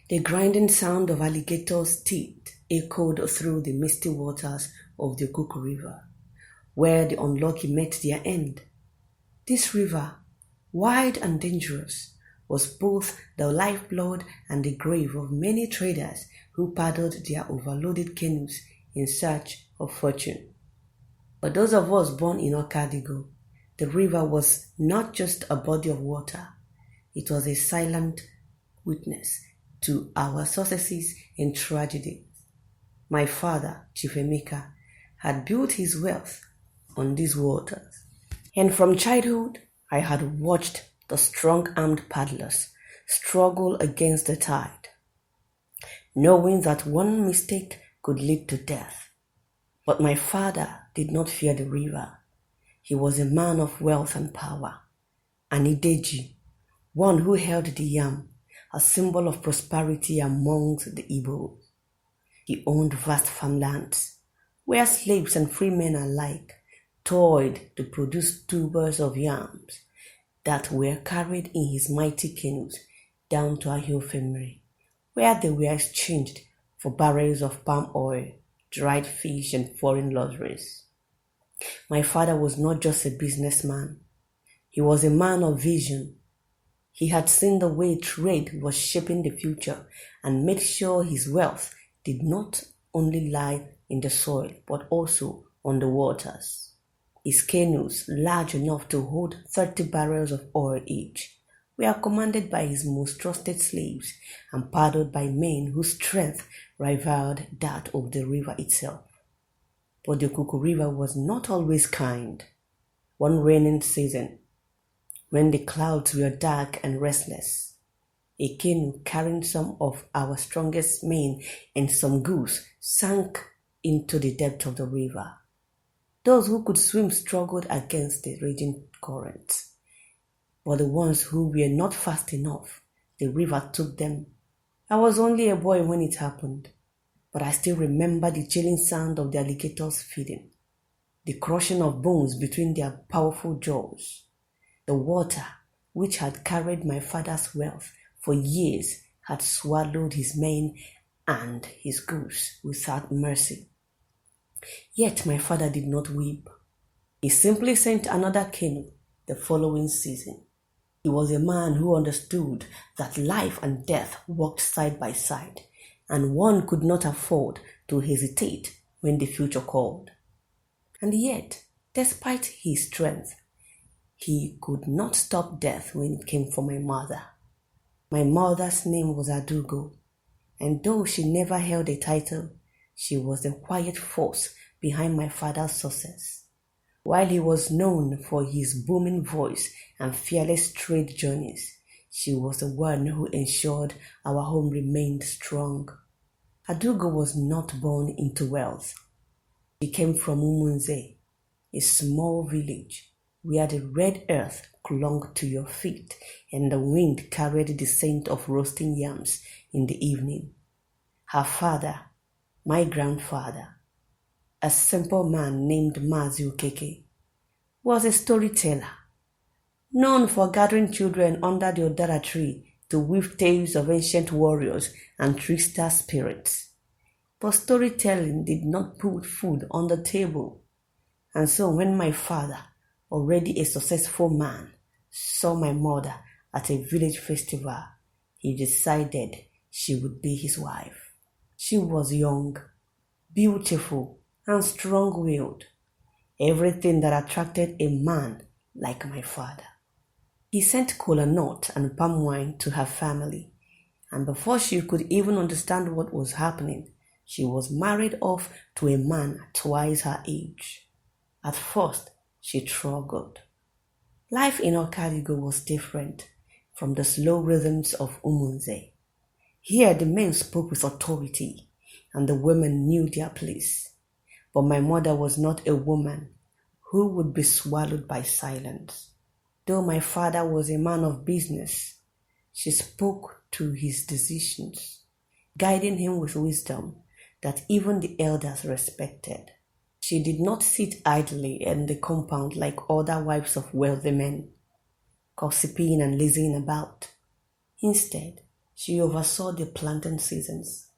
The grinding sound of alligators' teeth echoed through the misty waters of the Okuku River, where the unlucky met their end. This river, wide and dangerous, was both the lifeblood and the grave of many traders who paddled their overloaded canoes in search of fortune. But those of us born in Okadigo, the river was not just a body of water, it was a silent witness to our successes and tragedies. My father, Chief Emeka, had built his wealth on these waters, and from childhood I had watched the strong-armed paddlers struggle against the tide, knowing that one mistake could lead to death. But my father did not fear the river. He was a man of wealth and power, an Ideji, one who held the yam, a symbol of prosperity amongst the Igbo. He owned vast farmlands, where slaves and free men alike toiled to produce tubers of yams that were carried in his mighty canoes down to Ahiofemere, where they were exchanged for barrels of palm oil, dried fish, and foreign luxuries. My father was not just a businessman. He was a man of vision. He had seen the way trade was shaping the future and made sure his wealth did not only lie in the soil but also on the waters. His canoes, large enough to hold 30 barrels of oil each, were commanded by his most trusted slaves and paddled by men whose strength rivaled that of the river itself. But the Okuku River was not always kind. One rainy season, when the clouds were dark and restless, a canoe carrying some of our strongest men and some goods sank into the depth of the river. Those who could swim struggled against the raging currents, but the ones who were not fast enough, the river took them. I was only a boy when it happened, but I still remember the chilling sound of the alligators feeding, the crushing of bones between their powerful jaws. The water, which had carried my father's wealth for years, had swallowed his men and his goods without mercy. Yet my father did not weep. He simply sent another canoe the following season. He was a man who understood that life and death walked side by side, and one could not afford to hesitate when the future called. And yet, despite his strength, he could not stop death when it came for my mother. My mother's name was Adugo, and though she never held a title, she was the quiet force behind my father's success. While he was known for his booming voice and fearless trade journeys, she was the one who ensured our home remained strong. Adugo was not born into wealth. She came from Umunze, a small village where the red earth clung to your feet and the wind carried the scent of roasting yams in the evening. Her father, my grandfather, a simple man named Mazi Okeke, was a storyteller, known for gathering children under the Odara tree to weave tales of ancient warriors and trickster spirits. But storytelling did not put food on the table, and so when my father, already a successful man, saw my mother at a village festival, he decided she would be his wife. She was young, beautiful, and strong-willed, everything that attracted a man like my father. He sent kola nut and palm wine to her family, and before she could even understand what was happening, she was married off to a man twice her age. At first, she struggled. Life in Okadigo was different from the slow rhythms of Umunze. Here the men spoke with authority, and the women knew their place. But my mother was not a woman who would be swallowed by silence. Though my father was a man of business, she spoke to his decisions, guiding him with wisdom that even the elders respected. She did not sit idly in the compound like other wives of wealthy men, gossiping and lazing about. Instead, She oversaw the planting seasons,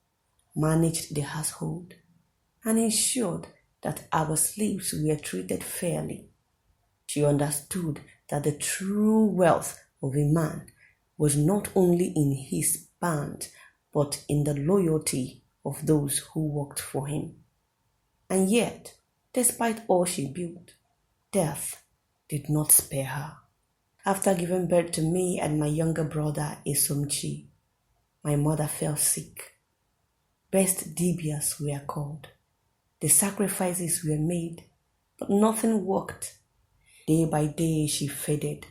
managed the household, and ensured that our slaves were treated fairly. She understood that the true wealth of a man was not only in his band, but in the loyalty of those who worked for him. And yet, despite all she built, death did not spare her. After giving birth to me and my younger brother Esomchi, my mother fell sick. Best dibias were called. The sacrifices were made, but nothing worked. Day by day she faded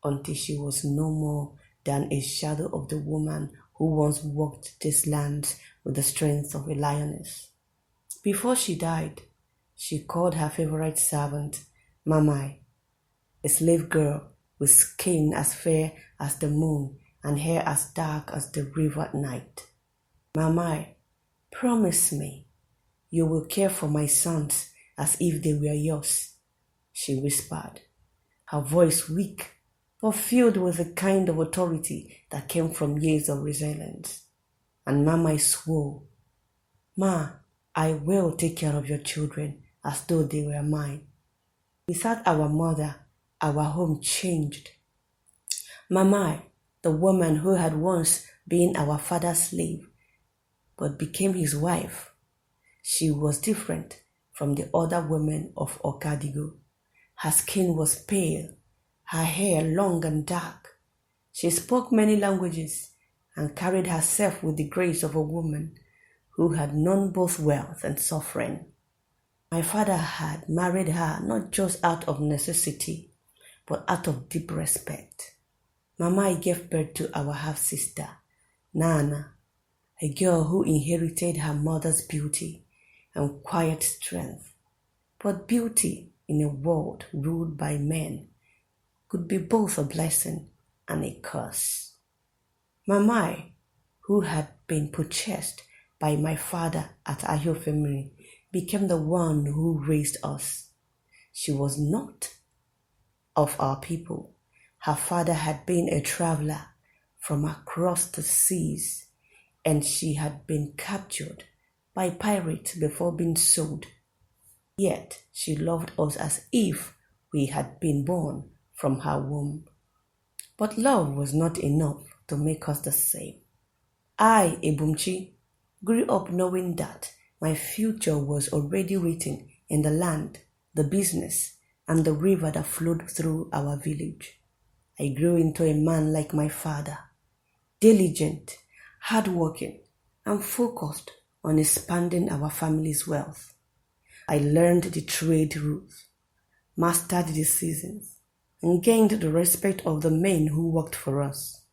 until she was no more than a shadow of the woman who once walked these lands with the strength of a lioness. Before she died, she called her favorite servant Mamai, a slave girl with skin as fair as the moon and hair as dark as the river at night. Mamai, promise me you will care for my sons as if they were yours, she whispered, her voice weak but filled with a kind of authority that came from years of resilience. And Mamai swore, Ma, I will take care of your children as though they were mine. Without our mother, our home changed. Mamai, the woman who had once been our father's slave, but became his wife, she was different from the other women of Okadigo. Her skin was pale, her hair long and dark. She spoke many languages and carried herself with the grace of a woman who had known both wealth and suffering. My father had married her not just out of necessity, but out of deep respect. Mamai gave birth to our half-sister, Naana, a girl who inherited her mother's beauty and quiet strength. But beauty in a world ruled by men could be both a blessing and a curse. Mamai, who had been purchased by my father at Ahiofemiri, became the one who raised us. She was not of our people. Her father had been a traveler from across the seas, and she had been captured by pirates before being sold. Yet she loved us as if we had been born from her womb. But love was not enough to make us the same. I, Ebumchi, grew up knowing that my future was already written in the land, the business, and the river that flowed through our village. I grew into a man like my father, diligent, hardworking, and focused on expanding our family's wealth. I learned the trade routes, mastered the seasons, and gained the respect of the men who worked for us.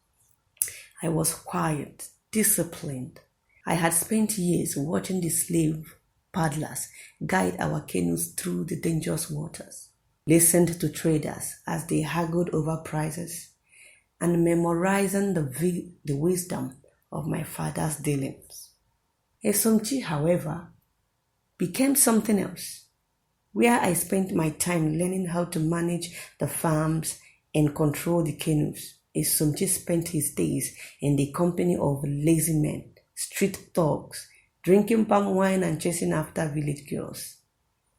I was quiet, disciplined. I had spent years watching the slave paddlers guide our canoes through the dangerous waters, listened to traders as they haggled over prices, and memorizing the wisdom of my father's dealings. Esomchi, however, became something else, where I spent my time learning how to manage the farms and control the canoes. Esomchi spent his days in the company of lazy men, street thugs, drinking palm wine and chasing after village girls.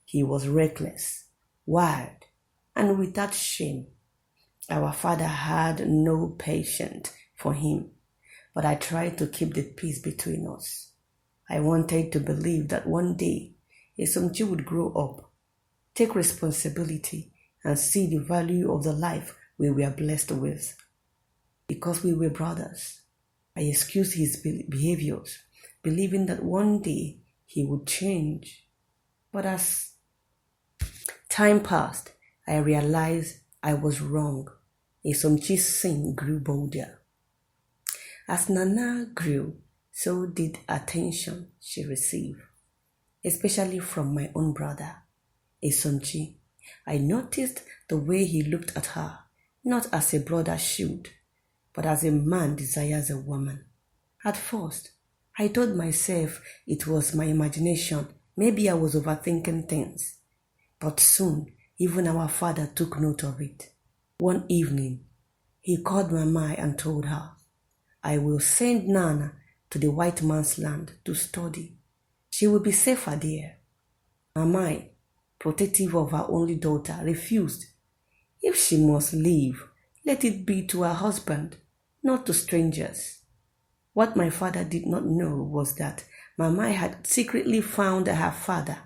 He was reckless, wild, and without shame. Our father had no patience for him, but I tried to keep the peace between us. I wanted to believe that one day Esomchi would grow up, take responsibility, and see the value of the life we were blessed with. Because we were brothers, I excused his behaviors, believing that one day he would change. But as time passed, I realized I was wrong. Esomchi's sin grew bolder. As Nana grew, so did attention she received, especially from my own brother, Esomchi. I noticed the way he looked at her, not as a brother should, but as a man desires a woman. At first, I told myself it was my imagination. Maybe I was overthinking things. But soon, even our father took note of it. One evening, he called Mama and told her, I will send Naana to the white man's land to study. She will be safer there. Mama, protective of her only daughter, refused. If she must leave, let it be to her husband, not to strangers. What my father did not know was that Mama had secretly found her father,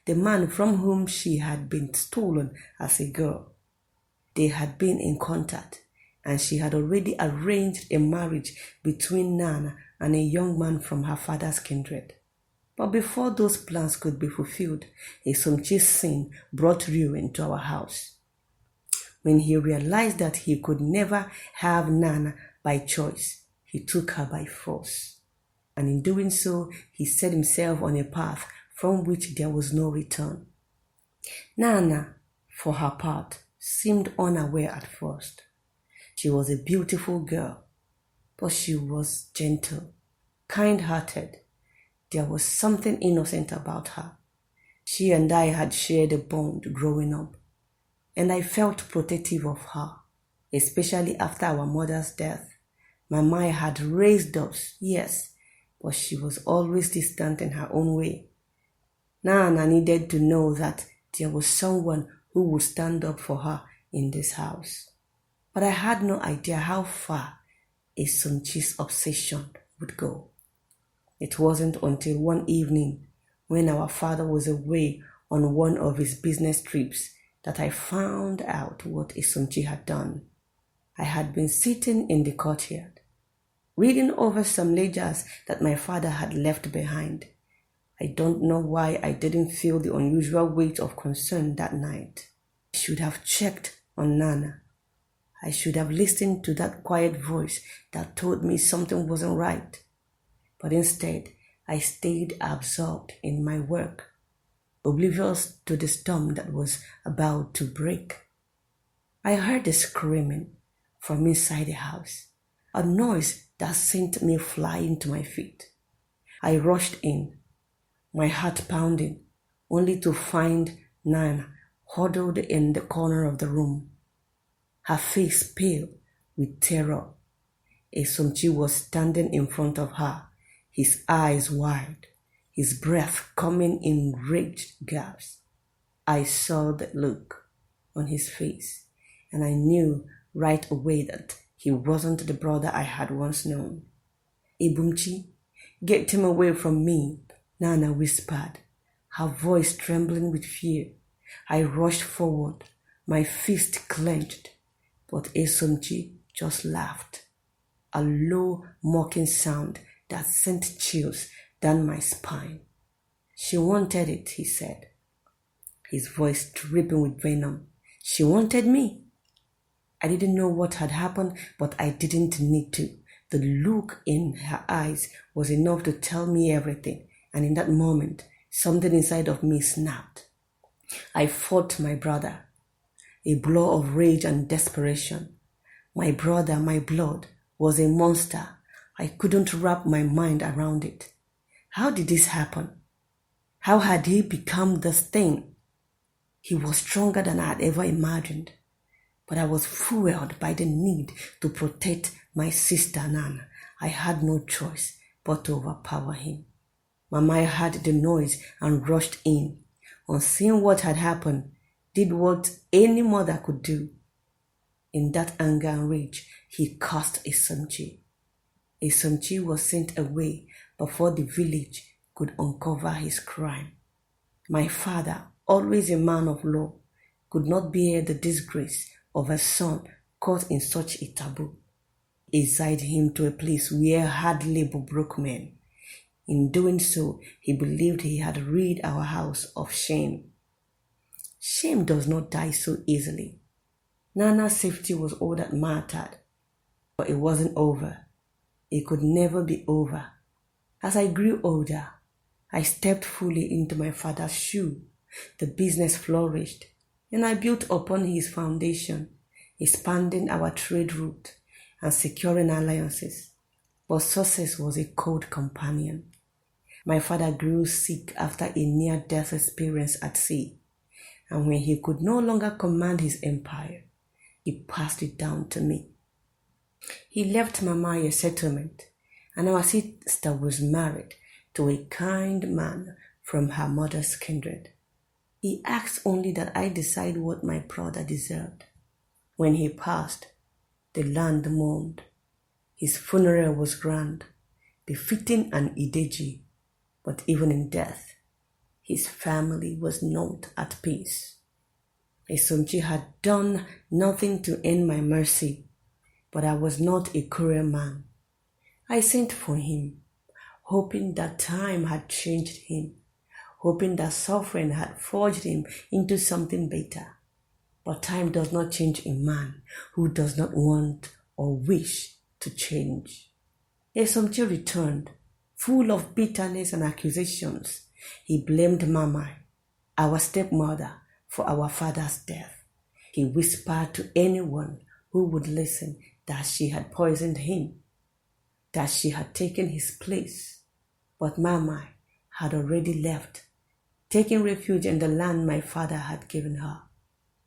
the man from whom she had been stolen as a girl. They had been in contact, and she had already arranged a marriage between Naana and a young man from her father's kindred. But before those plans could be fulfilled, Esomchi's sin brought ruin to our house. When he realized that he could never have Naana by choice, he took her by force. And in doing so, he set himself on a path from which there was no return. Naana, for her part, seemed unaware at first. She was a beautiful girl, but she was gentle, kind-hearted. There was something innocent about her. She and I had shared a bond growing up, and I felt protective of her, especially after our mother's death. Mama had raised us, yes, but she was always distant in her own way. Naana needed to know that there was someone who would stand up for her in this house. But I had no idea how far Esomchi's obsession would go. It wasn't until one evening, when our father was away on one of his business trips, that I found out what Esomchi had done. I had been sitting in the courtyard, reading over some ledgers that my father had left behind. I don't know why I didn't feel the unusual weight of concern that night. I should have checked on Naana. I should have listened to that quiet voice that told me something wasn't right. But instead, I stayed absorbed in my work, oblivious to the storm that was about to break. I heard a screaming from inside the house, a noise that sent me flying to my feet. I rushed in, my heart pounding, only to find Naana huddled in the corner of the room, her face pale with terror. Esomchi was standing in front of her, his eyes wide, his breath coming in raged gasps. I saw the look on his face, and I knew right away that he wasn't the brother I had once known. Ebumchi, get him away from me, Naana whispered, her voice trembling with fear. I rushed forward, my fist clenched, but Esomchi just laughed, a low, mocking sound that sent chills down my spine. She wanted it, he said, his voice dripping with venom. She wanted me. I didn't know what had happened, but I didn't need to. The look in her eyes was enough to tell me everything, and in that moment, something inside of me snapped. I fought my brother, a blow of rage and desperation. My brother, my blood, was a monster. I couldn't wrap my mind around it. How did this happen? How had he become this thing? He was stronger than I had ever imagined, but I was fueled by the need to protect my sister Naana. I had no choice but to overpower him. Mama heard the noise and rushed in. On seeing what had happened, did what any mother could do. In that anger and rage, he cursed Esomchi. Esomchi was sent away before the village could uncover his crime. My father, always a man of law, could not bear the disgrace of a son caught in such a taboo. He exiled him to a place where hard labor broke men. In doing so, he believed he had rid our house of shame. Shame does not die so easily. Naana's safety was all that mattered, but it wasn't over. It could never be over. As I grew older, I stepped fully into my father's shoe. The business flourished, and I built upon his foundation, expanding our trade route and securing alliances. But success was a cold companion. My father grew sick after a near-death experience at sea, and when he could no longer command his empire, he passed it down to me. He left Mama a settlement, and our sister was married to a kind man from her mother's kindred. He asked only that I decide what my brother deserved. When he passed, the land mourned. His funeral was grand, befitting an Ideji, but even in death, his family was not at peace. Esomchi had done nothing to earn my mercy, but I was not a cruel man. I sent for him, hoping that time had changed him, hoping that suffering had forged him into something better. But time does not change a man who does not want or wish to change. Esomchi returned, full of bitterness and accusations. He blamed Mama, our stepmother, for our father's death. He whispered to anyone who would listen that she had poisoned him, that she had taken his place. But Mama had already left, taking refuge in the land my father had given her.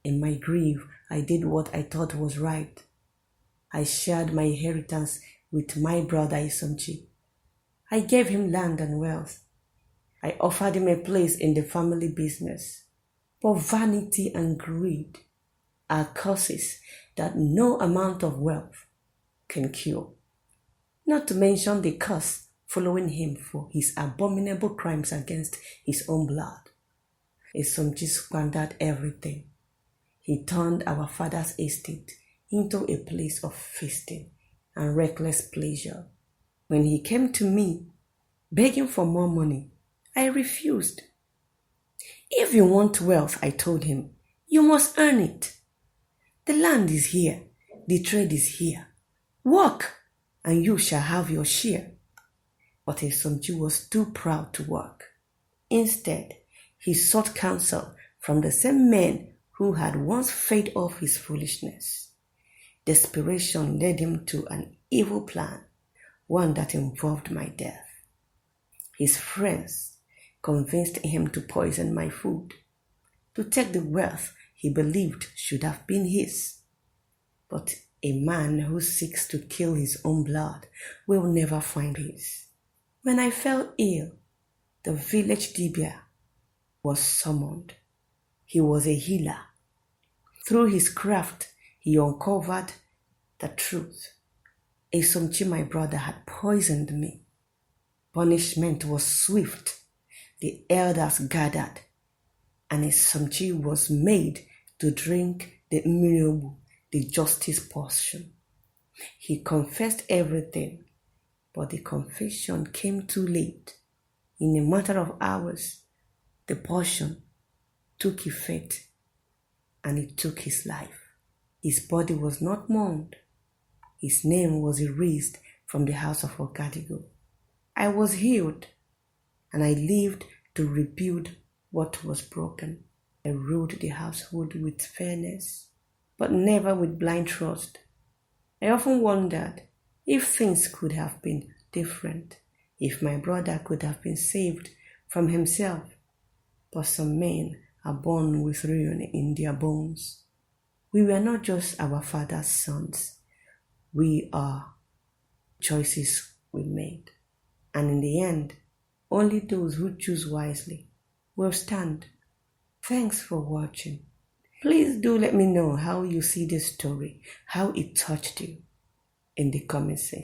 In my grief, I did what I thought was right. I shared my inheritance with my brother Esomchi. I gave him land and wealth. I offered him a place in the family business. But vanity and greed are curses that no amount of wealth can cure. Not to mention the curse following him for his abominable crimes against his own blood. Esomchi squandered everything. He turned our father's estate into a place of feasting and reckless pleasure. When he came to me, begging for more money, I refused. If you want wealth, I told him, you must earn it. The land is here, the trade is here. Work, and you shall have your share. But Esomchi was too proud to work. Instead, he sought counsel from the same men who had once fed off his foolishness. Desperation led him to an evil plan, one that involved my death. His friends convinced him to poison my food, to take the wealth he believed should have been his. But a man who seeks to kill his own blood will never find peace. When I fell ill, the village Dibia was summoned. He was a healer. Through his craft, he uncovered the truth. Esomchi, my brother, had poisoned me. Punishment was swift. The elders gathered, and Esomchi was made to drink the mirabu, the justice portion. He confessed everything, but the confession came too late. In a matter of hours, the portion took effect, and it took his life. His body was not mourned. His name was erased from the house of Okadigo. I was healed, and I lived to rebuild what was broken. I ruled the household with fairness, but never with blind trust. I often wondered if things could have been different, if my brother could have been saved from himself. But some men are born with ruin in their bones. We were not just our father's sons. We are choices we made. And in the end, only those who choose wisely will stand. Thanks for watching. Please do let me know how you see this story, how it touched you in the comments section.